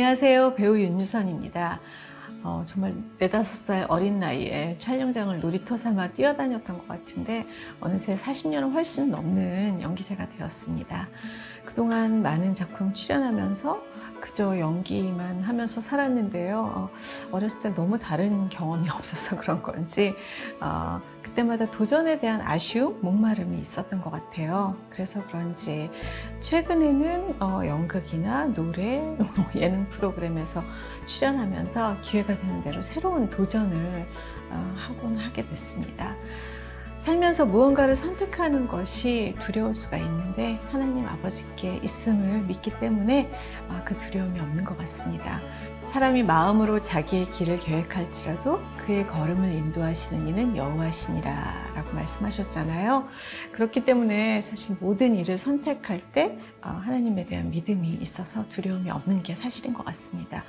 안녕하세요. 배우 윤유선입니다. 정말 4~5살 어린 나이에 촬영장을 놀이터 삼아 뛰어다녔던 것 같은데 어느새 40년을 훨씬 넘는 연기자가 되었습니다. 그동안 많은 작품 출연하면서 그저 연기만 하면서 살았는데요. 어렸을 때 너무 다른 경험이 없어서 그런 건지 그때마다 도전에 대한 아쉬움, 목마름이 있었던 것 같아요. 그래서 그런지 최근에는 연극이나 노래, 예능 프로그램에서 출연하면서 기회가 되는 대로 새로운 도전을 하곤 하게 됐습니다. 살면서 무언가를 선택하는 것이 두려울 수가 있는데 하나님 아버지께 있음을 믿기 때문에 그 두려움이 없는 것 같습니다. 사람이 마음으로 자기의 길을 계획할지라도 그의 걸음을 인도하시는 이는 여호와시니라 라고 말씀하셨잖아요. 그렇기 때문에 사실 모든 일을 선택할 때 하나님에 대한 믿음이 있어서 두려움이 없는 게 사실인 것 같습니다.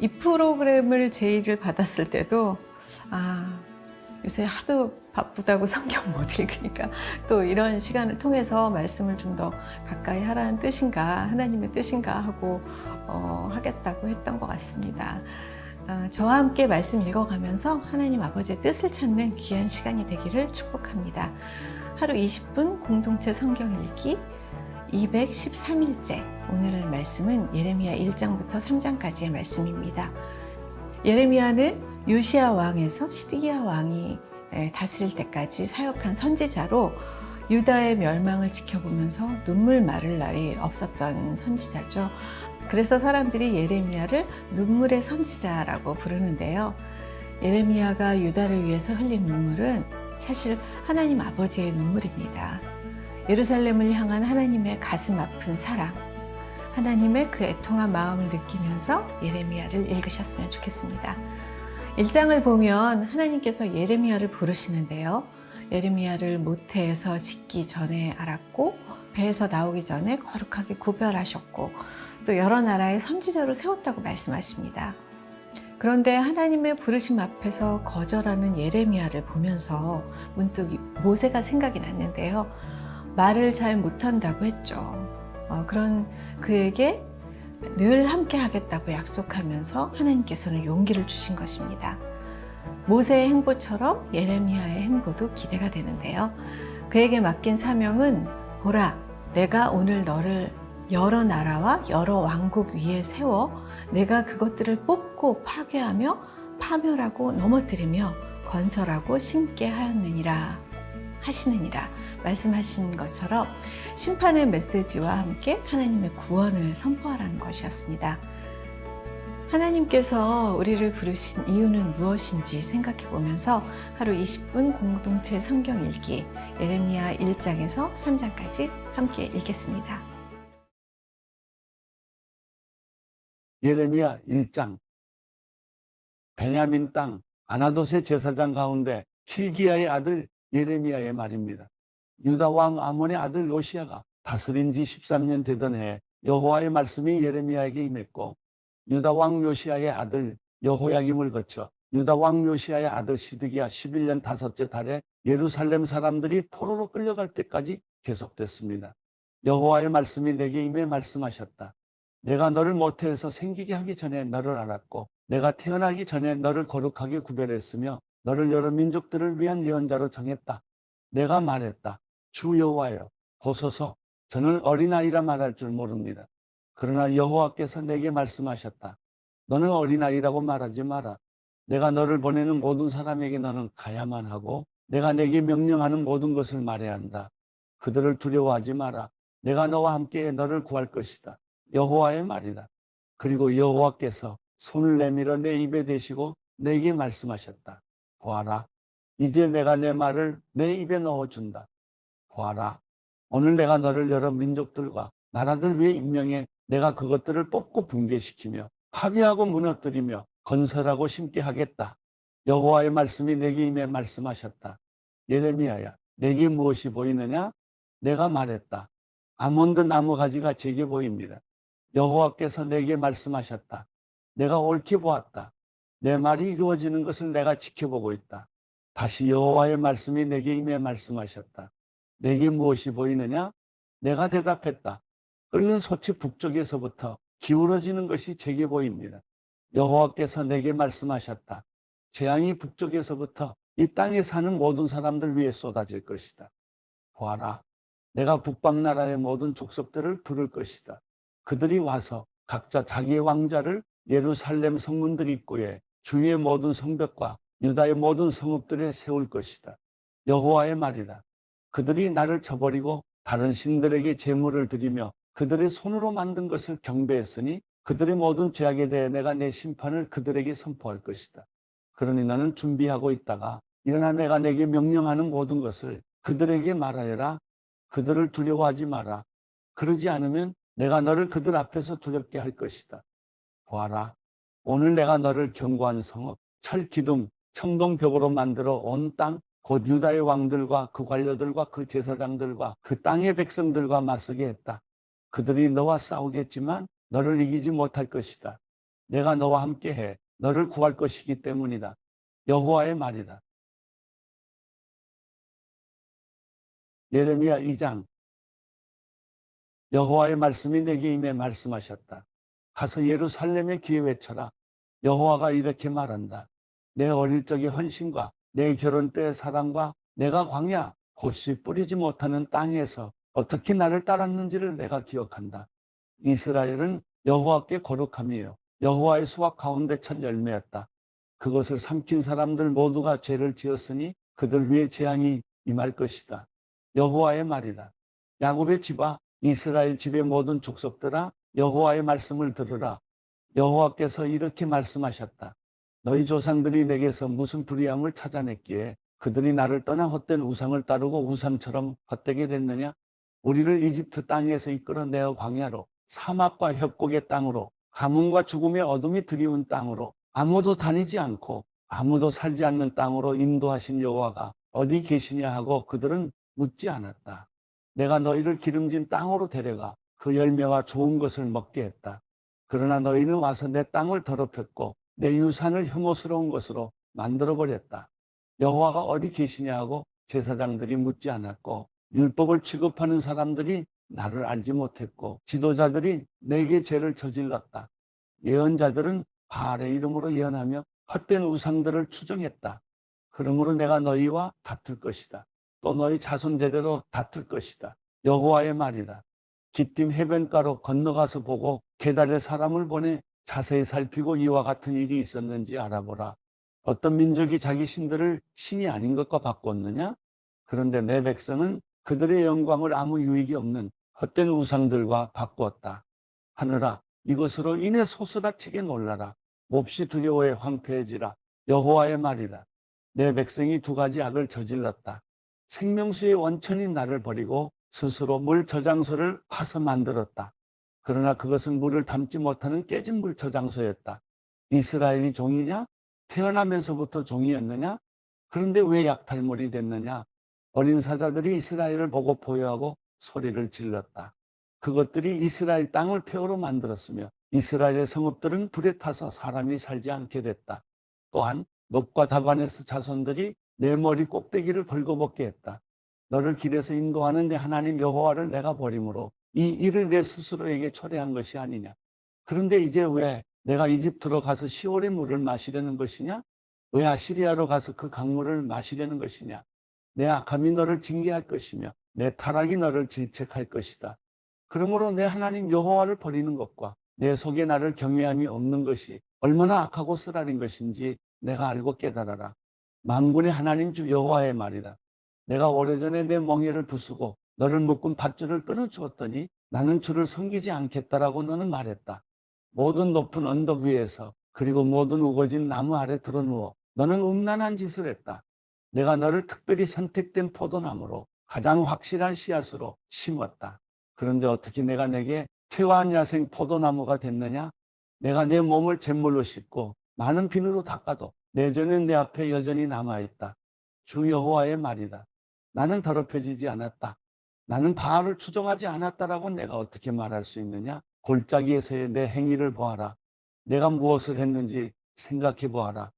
이 프로그램을 제의를 받았을 때도 요새 하도 바쁘다고 성경 못 읽으니까 또 이런 시간을 통해서 말씀을 좀 더 가까이 하라는 뜻인가, 하나님의 뜻인가 하고 하겠다고 했던 것 같습니다. 저와 함께 말씀 읽어가면서 하나님 아버지의 뜻을 찾는 귀한 시간이 되기를 축복합니다. 하루 20분 공동체 성경 읽기 213일째, 오늘 말씀은 예레미야 1장부터 3장까지의 말씀입니다. 예레미야는 요시야 왕에서 시드기야 왕이 다스릴 때까지 사역한 선지자로 유다의 멸망을 지켜보면서 눈물 마를 날이 없었던 선지자죠. 그래서 사람들이 예레미야를 눈물의 선지자라고 부르는데요. 예레미야가 유다를 위해서 흘린 눈물은 사실 하나님 아버지의 눈물입니다. 예루살렘을 향한 하나님의 가슴 아픈 사랑, 하나님의 그 애통한 마음을 느끼면서 예레미야를 읽으셨으면 좋겠습니다. 1장을 보면 하나님께서 예레미야를 부르시는데요. 예레미야를 모태에서 짓기 전에 알았고 배에서 나오기 전에 거룩하게 구별하셨고 또 여러 나라의 선지자로 세웠다고 말씀하십니다. 그런데 하나님의 부르심 앞에서 거절하는 예레미야를 보면서 문득 모세가 생각이 났는데요. 말을 잘 못한다고 했죠. 그런 그에게 늘 함께 하겠다고 약속하면서 하나님께서는 용기를 주신 것입니다. 모세의 행보처럼 예레미야의 행보도 기대가 되는데요. 그에게 맡긴 사명은 보라, 내가 오늘 너를 여러 나라와 여러 왕국 위에 세워 내가 그것들을 뽑고 파괴하며 파멸하고 넘어뜨리며 건설하고 심게 하시느니라 말씀하신 것처럼 심판의 메시지와 함께 하나님의 구원을 선포하라는 것이었습니다. 하나님께서 우리를 부르신 이유는 무엇인지 생각해 보면서 하루 20분 공동체 성경 읽기 예레미야 1장에서 3장까지 함께 읽겠습니다. 예레미야 1장. 베냐민 땅 아나돗의 제사장 가운데 hil기야의 아들 예레미야의 말입니다. 유다 왕 아몬의 아들 요시야가 다스린 지 13년 되던 해에 여호와의 말씀이 예레미야에게 임했고, 유다 왕 요시야의 아들 여호야김을 거쳐 유다 왕 요시야의 아들 시드기야 11년 5째 달에 예루살렘 사람들이 포로로 끌려갈 때까지 계속됐습니다. 여호와의 말씀이 내게 임해 말씀하셨다. 내가 너를 모태에서 생기게 하기 전에 너를 알았고 내가 태어나기 전에 너를 거룩하게 구별했으며 너를 여러 민족들을 위한 예언자로 정했다. 내가 말했다. 주 여호와여, 보소서, 저는 어린아이라 말할 줄 모릅니다. 그러나 여호와께서 내게 말씀하셨다. 너는 어린아이라고 말하지 마라. 내가 너를 보내는 모든 사람에게 너는 가야만 하고 내가 내게 명령하는 모든 것을 말해야 한다. 그들을 두려워하지 마라. 내가 너와 함께 너를 구할 것이다. 여호와의 말이다. 그리고 여호와께서 손을 내밀어 내 입에 대시고 내게 말씀하셨다. 보아라, 이제 내가 내 말을 내 입에 넣어준다. 보아라, 오늘 내가 너를 여러 민족들과 나라들 위해 임명해 내가 그것들을 뽑고 붕괴시키며 파괴하고 무너뜨리며 건설하고 심게 하겠다. 여호와의 말씀이 내게 임해 말씀하셨다. 예레미야야, 내게 무엇이 보이느냐? 내가 말했다. 아몬드 나무 가지가 제게 보입니다. 여호와께서 내게 말씀하셨다. 내가 옳게 보았다. 내 말이 이루어지는 것을 내가 지켜보고 있다. 다시 여호와의 말씀이 내게 임해 말씀하셨다. 내게 무엇이 보이느냐? 내가 대답했다. 끓는 소치 북쪽에서부터 기울어지는 것이 제게 보입니다. 여호와께서 내게 말씀하셨다. 재앙이 북쪽에서부터 이 땅에 사는 모든 사람들 위에 쏟아질 것이다. 보아라, 내가 북방 나라의 모든 족속들을 부를 것이다. 그들이 와서 각자 자기의 왕자를 예루살렘 성문들 입구에 주위의 모든 성벽과 유다의 모든 성읍들에 세울 것이다. 여호와의 말이다. 그들이 나를 저버리고 다른 신들에게 제물을 드리며 그들의 손으로 만든 것을 경배했으니 그들의 모든 죄악에 대해 내가 내 심판을 그들에게 선포할 것이다. 그러니 나는 준비하고 있다가 일어나 내가 내게 명령하는 모든 것을 그들에게 말하여라. 그들을 두려워하지 마라. 그러지 않으면 내가 너를 그들 앞에서 두렵게 할 것이다. 보아라, 오늘 내가 너를 견고한 성읍, 철 기둥, 청동벽으로 만들어 온 땅, 곧 유다의 왕들과 그 관료들과 그 제사장들과 그 땅의 백성들과 맞서게 했다. 그들이 너와 싸우겠지만 너를 이기지 못할 것이다. 내가 너와 함께해 너를 구할 것이기 때문이다. 여호와의 말이다. 예레미야 2장. 여호와의 말씀이 내게 임해 말씀하셨다. 가서 예루살렘에 귀에 외쳐라. 여호와가 이렇게 말한다. 내 어릴 적의 헌신과 내 결혼 때의 사랑과 내가 광야 곧시 뿌리지 못하는 땅에서 어떻게 나를 따랐는지를 내가 기억한다. 이스라엘은 여호와께 거룩함이요 여호와의 수확 가운데 첫 열매였다. 그것을 삼킨 사람들 모두가 죄를 지었으니 그들 위에 재앙이 임할 것이다. 여호와의 말이다. 야곱의 집아, 이스라엘 집의 모든 족속들아, 여호와의 말씀을 들으라. 여호와께서 이렇게 말씀하셨다. 너희 조상들이 내게서 무슨 불의함을 찾아냈기에 그들이 나를 떠나 헛된 우상을 따르고 우상처럼 헛되게 됐느냐? 우리를 이집트 땅에서 이끌어내어 광야로, 사막과 협곡의 땅으로, 가뭄과 죽음의 어둠이 드리운 땅으로, 아무도 다니지 않고 아무도 살지 않는 땅으로 인도하신 여호와가 어디 계시냐 하고 그들은 묻지 않았다. 내가 너희를 기름진 땅으로 데려가 그 열매와 좋은 것을 먹게 했다. 그러나 너희는 와서 내 땅을 더럽혔고 내 유산을 혐오스러운 것으로 만들어버렸다. 여호와가 어디 계시냐 하고 제사장들이 묻지 않았고 율법을 취급하는 사람들이 나를 알지 못했고 지도자들이 내게 죄를 저질렀다. 예언자들은 바알의 이름으로 예언하며 헛된 우상들을 추정했다. 그러므로 내가 너희와 다툴 것이다. 또 너희 자손 대대로 다툴 것이다. 여호와의 말이다. 기띔 해변가로 건너가서 보고 게달에 사람을 보내 자세히 살피고 이와 같은 일이 있었는지 알아보라. 어떤 민족이 자기 신들을 신이 아닌 것과 바꿨느냐? 그런데 내 백성은 그들의 영광을 아무 유익이 없는 헛된 우상들과 바꾸었다. 하늘아, 이것으로 인해 소스라치게 놀라라. 몹시 두려워해 황폐해지라. 여호와의 말이다. 내 백성이 두 가지 악을 저질렀다. 생명수의 원천인 나를 버리고 스스로 물 저장소를 파서 만들었다. 그러나 그것은 물을 담지 못하는 깨진 물 저장소였다. 이스라엘이 종이냐? 태어나면서부터 종이었느냐? 그런데 왜 약탈물이 됐느냐? 어린 사자들이 이스라엘을 보고 보여하고 소리를 질렀다. 그것들이 이스라엘 땅을 폐허로 만들었으며 이스라엘의 성읍들은 불에 타서 사람이 살지 않게 됐다. 또한 놋과 다반에서 자손들이 내 머리 꼭대기를 벌거벗게 했다. 너를 길에서 인도하는 내 하나님 여호와를 내가 버림으로 이 일을 내 스스로에게 초래한 것이 아니냐. 그런데 이제 왜 내가 이집트로 가서 시올의 물을 마시려는 것이냐? 왜 아시리아로 가서 그 강물을 마시려는 것이냐? 내 악함이 너를 징계할 것이며 내 타락이 너를 질책할 것이다. 그러므로 내 하나님 여호와를 버리는 것과 내 속에 나를 경외함이 없는 것이 얼마나 악하고 쓰라린 것인지 내가 알고 깨달아라. 만군의 하나님 주 여호와의 말이다. 내가 오래전에 내 멍에를 부수고 너를 묶은 밧줄을 끊어주었더니 나는 주를 섬기지 않겠다라고 너는 말했다. 모든 높은 언덕 위에서 그리고 모든 우거진 나무 아래 드러누워 너는 음란한 짓을 했다. 내가 너를 특별히 선택된 포도나무로 가장 확실한 씨앗으로 심었다. 그런데 어떻게 내가 내게 퇴화한 야생 포도나무가 됐느냐? 내가 내 몸을 잿물로 씻고 많은 비누로 닦아도 내 죄는 내 앞에 여전히 남아있다. 주 여호와의 말이다. 나는 더럽혀지지 않았다. 나는 바알을 추종하지 않았다라고 내가 어떻게 말할 수 있느냐? 골짜기에서의 내 행위를 보아라. 내가 무엇을 했는지 생각해 보아라.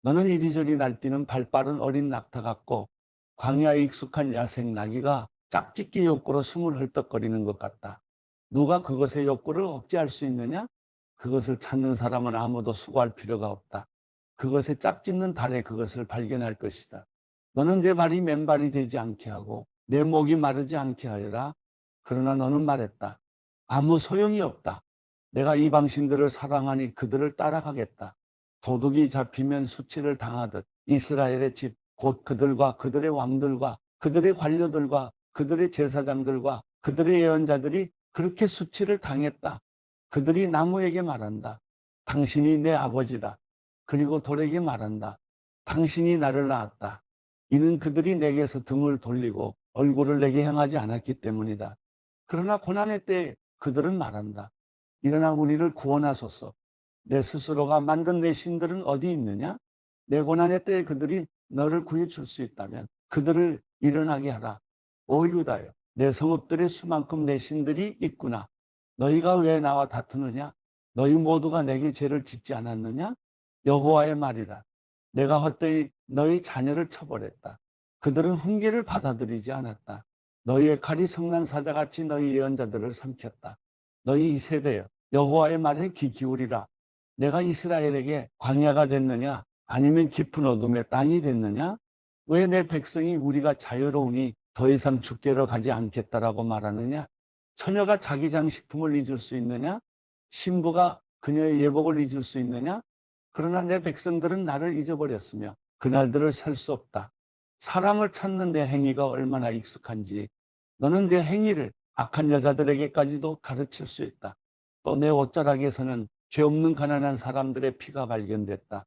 너는 이리저리 날뛰는 발빠른 어린 낙타 같고 광야에 익숙한 야생 나귀가 짝짓기 욕구로 숨을 헐떡거리는 것 같다. 누가 그것의 욕구를 억제할 수 있느냐? 그것을 찾는 사람은 아무도 수고할 필요가 없다. 그것에 짝짓는 달에 그것을 발견할 것이다. 너는 내 발이 맨발이 되지 않게 하고 내 목이 마르지 않게 하여라. 그러나 너는 말했다. 아무 소용이 없다. 내가 이방신들을 사랑하니 그들을 따라가겠다. 도둑이 잡히면 수치를 당하듯 이스라엘의 집, 곧 그들과 그들의 왕들과 그들의 관료들과 그들의 제사장들과 그들의 예언자들이 그렇게 수치를 당했다. 그들이 나무에게 말한다. 당신이 내 아버지다. 그리고 돌에게 말한다. 당신이 나를 낳았다. 이는 그들이 내게서 등을 돌리고 얼굴을 내게 향하지 않았기 때문이다. 그러나 고난의 때에 그들은 말한다. 일어나 우리를 구원하소서. 내 스스로가 만든 내 신들은 어디 있느냐? 내 고난의 때에 그들이 너를 구해줄 수 있다면 그들을 일어나게 하라. 오 유다여, 내 성읍들의 수만큼 내 신들이 있구나. 너희가 왜 나와 다투느냐? 너희 모두가 내게 죄를 짓지 않았느냐? 여호와의 말이다. 내가 헛되이 너희 자녀를 처벌했다. 그들은 훈계를 받아들이지 않았다. 너희의 칼이 성난 사자같이 너희 예언자들을 삼켰다. 너희 이 세대여, 여호와의 말에 귀 기울이라. 내가 이스라엘에게 광야가 됐느냐? 아니면 깊은 어둠의 땅이 됐느냐? 왜 내 백성이 우리가 자유로우니 더 이상 죽게로 가지 않겠다라고 말하느냐? 처녀가 자기 장식품을 잊을 수 있느냐? 신부가 그녀의 예복을 잊을 수 있느냐? 그러나 내 백성들은 나를 잊어버렸으며 그날들을 셀 수 없다. 사람을 찾는 내 행위가 얼마나 익숙한지 너는 내 행위를 악한 여자들에게까지도 가르칠 수 있다. 또 내 옷자락에서는 죄 없는 가난한 사람들의 피가 발견됐다.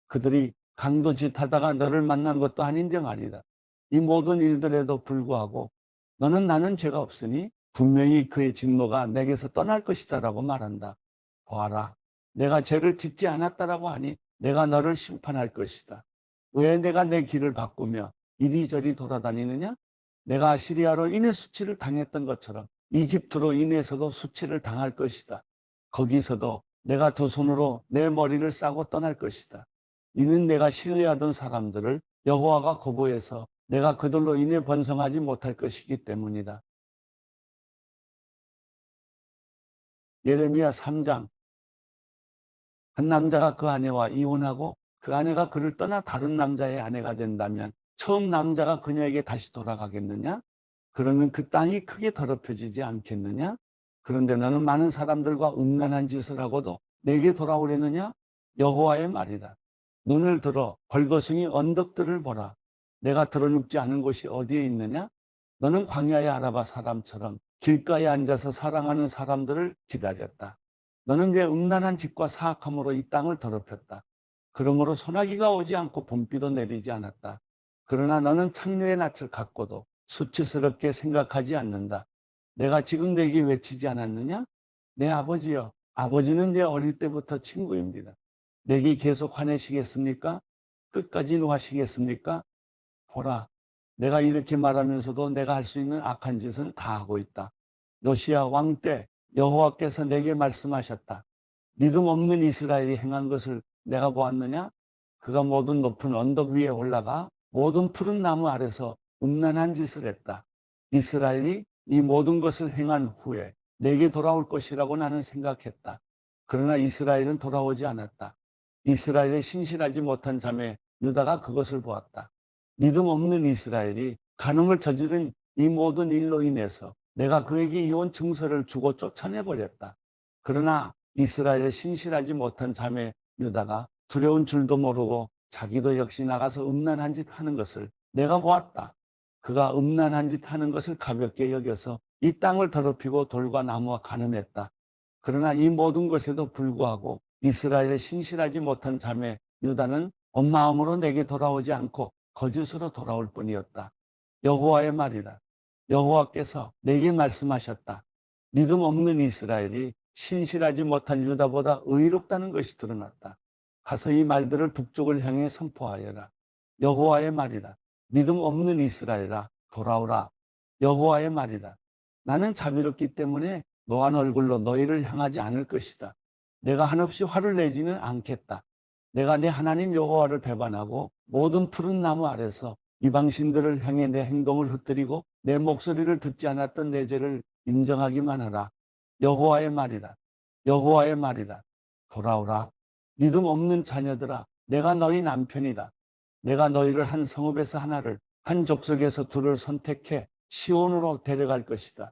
그들이 강도짓하다가 너를 만난 것도 아닌데 말이다. 이 모든 일들에도 불구하고 너는 나는 죄가 없으니 분명히 그의 진노가 내게서 떠날 것이다 라고 말한다. 보아라, 내가 죄를 짓지 않았다라고 하니 내가 너를 심판할 것이다. 왜 내가 내 길을 바꾸며 이리저리 돌아다니느냐? 내가 아시리아로 인해 수치를 당했던 것처럼 이집트로 인해서도 수치를 당할 것이다. 거기서도 내가 두 손으로 내 머리를 싸고 떠날 것이다. 이는 내가 신뢰하던 사람들을 여호와가 거부해서 내가 그들로 인해 번성하지 못할 것이기 때문이다. 예레미야 3장. 한 남자가 그 아내와 이혼하고 그 아내가 그를 떠나 다른 남자의 아내가 된다면 처음 남자가 그녀에게 다시 돌아가겠느냐? 그러면 그 땅이 크게 더럽혀지지 않겠느냐? 그런데 너는 많은 사람들과 음란한 짓을 하고도 내게 돌아오려느냐? 여호와의 말이다. 눈을 들어 벌거숭이 언덕들을 보라. 내가 드러눕지 않은 곳이 어디에 있느냐? 너는 광야의 아라바 사람처럼 길가에 앉아서 사랑하는 사람들을 기다렸다. 너는 내 음란한 짓과 사악함으로 이 땅을 더럽혔다. 그러므로 소나기가 오지 않고 봄비도 내리지 않았다. 그러나 너는 창녀의 낯을 갖고도 수치스럽게 생각하지 않는다. 내가 지금 내게 외치지 않았느냐? 내 아버지여, 아버지는 내 어릴 때부터 친구입니다. 내게 계속 화내시겠습니까? 끝까지 노하시겠습니까? 보라, 내가 이렇게 말하면서도 내가 할 수 있는 악한 짓은 다 하고 있다. 요시야 왕 때 여호와께서 내게 말씀하셨다. 믿음 없는 이스라엘이 행한 것을 내가 보았느냐? 그가 모든 높은 언덕 위에 올라가 모든 푸른 나무 아래서 음란한 짓을 했다. 이스라엘이 이 모든 것을 행한 후에 내게 돌아올 것이라고 나는 생각했다. 그러나 이스라엘은 돌아오지 않았다. 이스라엘의 신실하지 못한 자매 유다가 그것을 보았다. 믿음 없는 이스라엘이 간음을 저지른 이 모든 일로 인해서 내가 그에게 이혼 증서를 주고 쫓아내버렸다. 그러나 이스라엘의 신실하지 못한 자매 유다가 두려운 줄도 모르고 자기도 역시 나가서 음란한 짓 하는 것을 내가 보았다. 그가 음란한 짓 하는 것을 가볍게 여겨서 이 땅을 더럽히고 돌과 나무와 간음했다. 그러나 이 모든 것에도 불구하고 이스라엘의 신실하지 못한 자매 유다는 온 마음으로 내게 돌아오지 않고 거짓으로 돌아올 뿐이었다. 여호와의 말이다. 여호와께서 내게 말씀하셨다. 믿음 없는 이스라엘이 신실하지 못한 유다보다 의롭다는 것이 드러났다. 가서 이 말들을 북쪽을 향해 선포하여라. 여호와의 말이다. 믿음 없는 이스라엘아, 돌아오라. 여호와의 말이다. 나는 자비롭기 때문에 노한 얼굴로 너희를 향하지 않을 것이다. 내가 한없이 화를 내지는 않겠다. 내가 내 하나님 여호와를 배반하고 모든 푸른 나무 아래서 이방신들을 향해 내 행동을 흩뜨리고 내 목소리를 듣지 않았던 내 죄를 인정하기만 하라. 여호와의 말이다. 여호와의 말이다. 돌아오라. 믿음 없는 자녀들아, 내가 너희 남편이다. 내가 너희를 한 성읍에서 하나를, 한 족속에서 둘을 선택해 시온으로 데려갈 것이다.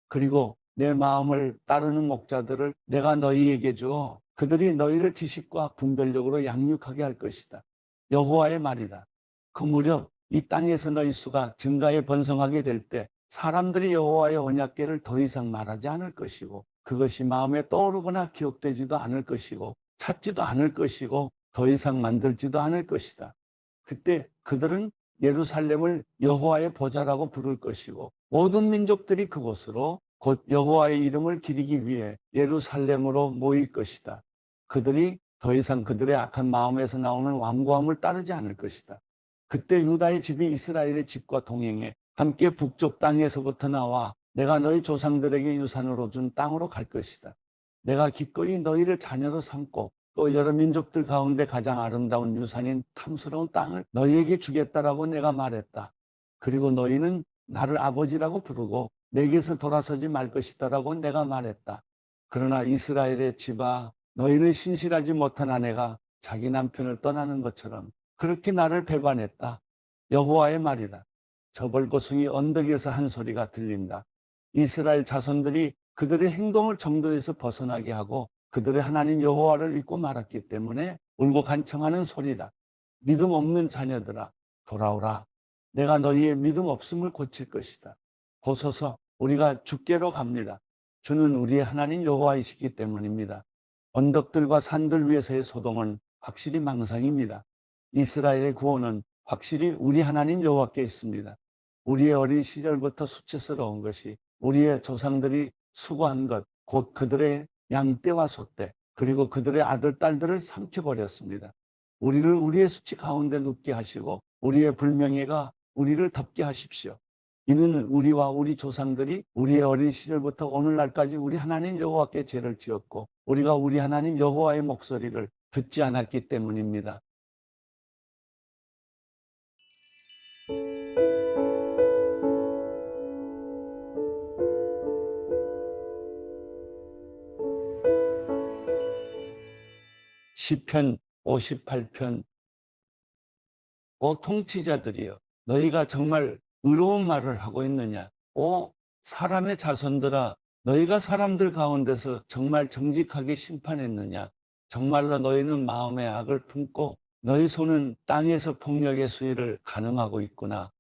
그리고 내 마음을 따르는 목자들을 내가 너희에게 주어 그들이 너희를 지식과 분별력으로 양육하게 할 것이다. 여호와의 말이다. 그 무렵 이 땅에서 너희 수가 증가해 번성하게 될 때 사람들이 여호와의 언약궤를 더 이상 말하지 않을 것이고 그것이 마음에 떠오르거나 기억되지도 않을 것이고 찾지도 않을 것이고 더 이상 만들지도 않을 것이다. 그때 그들은 예루살렘을 여호와의 보좌라고 부를 것이고 모든 민족들이 그곳으로 곧 여호와의 이름을 기리기 위해 예루살렘으로 모일 것이다. 그들이 더 이상 그들의 악한 마음에서 나오는 완고함을 따르지 않을 것이다. 그때 유다의 집이 이스라엘의 집과 동행해 함께 북쪽 땅에서부터 나와 내가 너희 조상들에게 유산으로 준 땅으로 갈 것이다. 내가 기꺼이 너희를 자녀로 삼고 또 여러 민족들 가운데 가장 아름다운 유산인 탐스러운 땅을 너희에게 주겠다라고 내가 말했다. 그리고 너희는 나를 아버지라고 부르고 내게서 돌아서지 말 것이다라고 내가 말했다. 그러나 이스라엘의 집아, 너희는 신실하지 못한 아내가 자기 남편을 떠나는 것처럼 그렇게 나를 배반했다. 여호와의 말이다. 저벌고숭이 언덕에서 한 소리가 들린다. 이스라엘 자손들이 그들의 행동을 정도에서 벗어나게 하고 그들의 하나님 여호와를 잊고 말았기 때문에 울고 간청하는 소리다. 믿음 없는 자녀들아, 돌아오라. 내가 너희의 믿음 없음을 고칠 것이다. 보소서, 우리가 주께로 갑니다. 주는 우리의 하나님 여호와이시기 때문입니다. 언덕들과 산들 위에서의 소동은 확실히 망상입니다. 이스라엘의 구원은 확실히 우리 하나님 여호와께 있습니다. 우리의 어린 시절부터 수치스러운 것이 우리의 조상들이 수고한 것, 곧 그들의 양떼와 소떼, 그리고 그들의 아들, 딸들을 삼켜버렸습니다. 우리를 우리의 수치 가운데 눕게 하시고 우리의 불명예가 우리를 덮게 하십시오. 이는 우리와 우리 조상들이 우리의 어린 시절부터 오늘날까지 우리 하나님 여호와께 죄를 지었고 우리가 우리 하나님 여호와의 목소리를 듣지 않았기 때문입니다. 시편 58편. 오 통치자들이여, 너희가 정말 의로운 말을 하고 있느냐? 오 사람의 자손들아, 너희가 사람들 가운데서 정말 정직하게 심판했느냐? 정말로 너희는 마음의 악을 품고 너희 손은 땅에서 폭력의 수위를 가늠하고 있구나.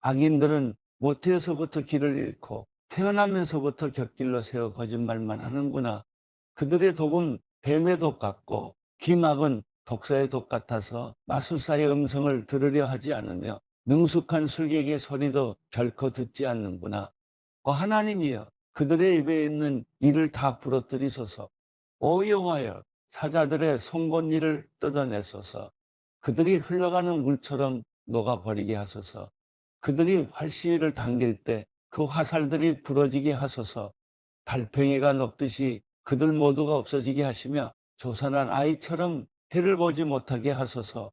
악인들은 모태에서부터 길을 잃고 태어나면서부터 곁길로 세워 거짓말만 하는구나. 그들의 독은 뱀의 독 같고 기막은 독사의 독 같아서 마술사의 음성을 들으려 하지 않으며 능숙한 술객의 소리도 결코 듣지 않는구나. 하나님이여, 그들의 입에 있는 이를 다 부러뜨리소서. 오 여호와여, 사자들의 송곳 이를 뜯어내소서. 그들이 흘러가는 물처럼 녹아버리게 하소서. 그들이 활시위를 당길 때 그 화살들이 부러지게 하소서. 달팽이가 녹듯이 그들 모두가 없어지게 하시며 조선한 아이처럼 해를 보지 못하게 하소서.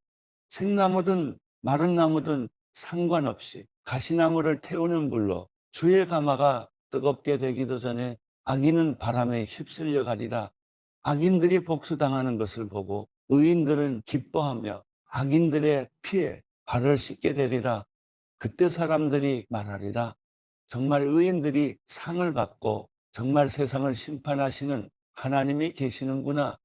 생나무든 마른 나무든 상관없이 가시나무를 태우는 불로 주의 가마가 뜨겁게 되기도 전에 악인은 바람에 휩쓸려 가리라. 악인들이 복수당하는 것을 보고 의인들은 기뻐하며 악인들의 피에 발을 씻게 되리라. 그때 사람들이 말하리라. 정말 의인들이 상을 받고 정말 세상을 심판하시는 하나님이 계시는구나.